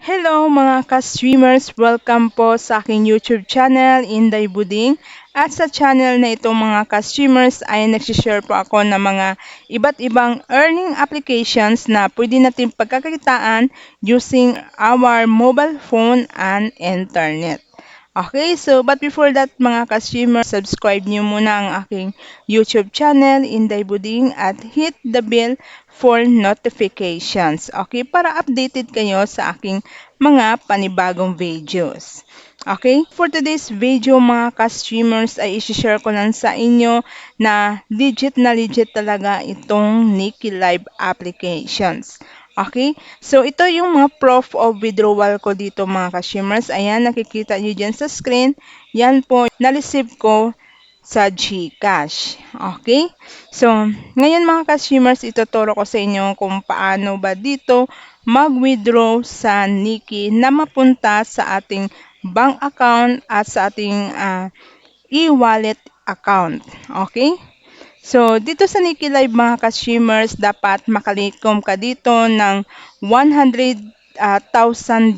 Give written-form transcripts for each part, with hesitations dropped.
Hello mga ka-streamers! Welcome po sa aking YouTube channel, Inday Buding. At sa channel na ito mga ka-streamers ay nagsishare po ako ng mga iba't ibang earning applications na pwede natin pagkakakitaan using our mobile phone and internet. Okay, so but before that mga ka-streamer, subscribe niyo muna ang aking YouTube channel, Inday Buding, at hit the bell for notifications. Okay, para updated kayo sa aking mga panibagong videos. Okay, for today's video mga ka-streamers ay isi-share ko lang sa inyo na legit talaga itong Nikki Live applications. Okay? So, ito yung mga proof of withdrawal ko dito mga ka-streamers. Ayan, nakikita nyo dyan sa screen. Yan po, na-receive ko sa GCash. Okay? So, ngayon mga ka-streamers, ituturo ko sa inyo kung paano ba dito mag-withdraw sa Nikki na mapunta sa ating bank account at sa ating e-wallet account. Okay? So, dito sa Nikki Live mga ka-streamers, dapat makalikom ka dito ng 100,000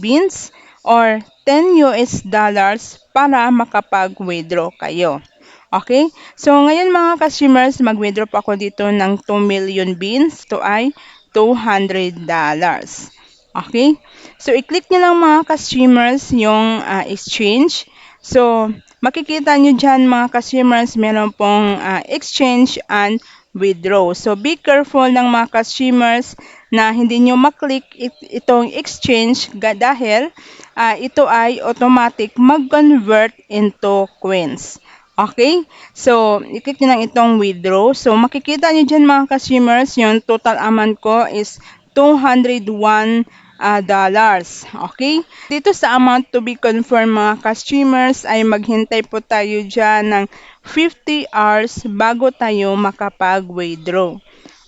beans or 10 US dollars para makapag-withdraw kayo. Okay? So, ngayon mga ka-streamers, mag-withdraw pa ako dito ng 2 million beans. Ito ay $200. Okay? So, i-click nyo lang mga ka-streamers yung exchange. So, makikita nyo dyan mga ka-streamers, meron pong exchange and withdraw. So, be careful ng mga ka-streamers na hindi nyo maklik itong exchange dahil ito ay automatic mag-convert into coins. Okay? So, i-click nyo lang itong withdraw. So, makikita nyo dyan mga ka-streamers, yung total amount ko is $201. Okay? Dito sa amount to be confirmed mga ka-streamers ay maghintay po tayo dyan ng 50 hours bago tayo makapag-withdraw.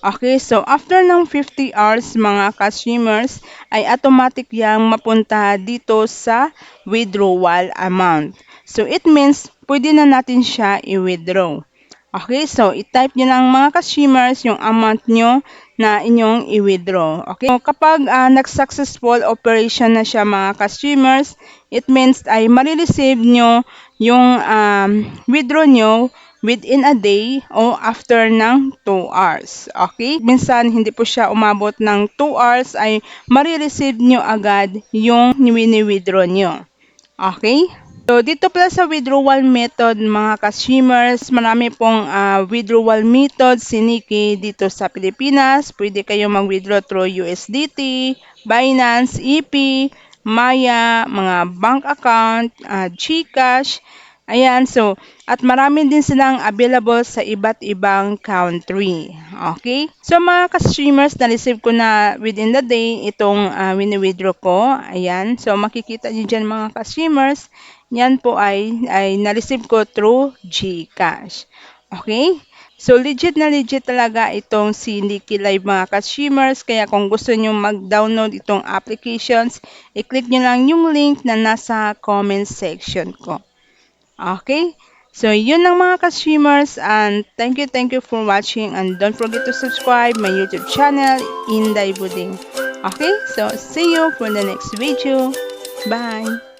Okay, so after ng 50 hours mga ka-streamers ay automatic yang mapunta dito sa withdrawal amount. So it means pwede na natin siya i-withdraw. Okay, so i-type nyo lang mga ka-streamers yung amount nyo na inyong i-withdraw. Okay, so kapag nag-successful operation na siya mga ka-streamers, it means ay marireceive nyo yung withdraw nyo within a day o after ng 2 hours. Okay, minsan hindi po siya umabot ng 2 hours ay marireceive nyo agad yung wini-withdraw nyo. Okay? So, dito pala sa withdrawal method, mga ka-streamers, marami pong withdrawal method si Nikki dito sa Pilipinas. Pwede kayo mag-withdraw through USDT, Binance, EP, Maya, mga bank account, GCash. Ayan, so, at marami din silang available sa iba't ibang country. Okay? So, mga ka-streamers, na-receive ko na within the day itong wini-withdraw ko. Ayan, so, makikita nyo dyan mga ka-streamers. Yan po ay na-receive ko through GCash. Okay? So, legit talaga itong si Nikki Live mga ka-streamers. Kaya kung gusto nyo mag-download itong applications, i-click nyo lang yung link na nasa comment section ko. Okay? So, yun lang mga ka-streamers, and thank you for watching, and don't forget to subscribe my YouTube channel, Inday Buding. Okay? So, see you for the next video. Bye!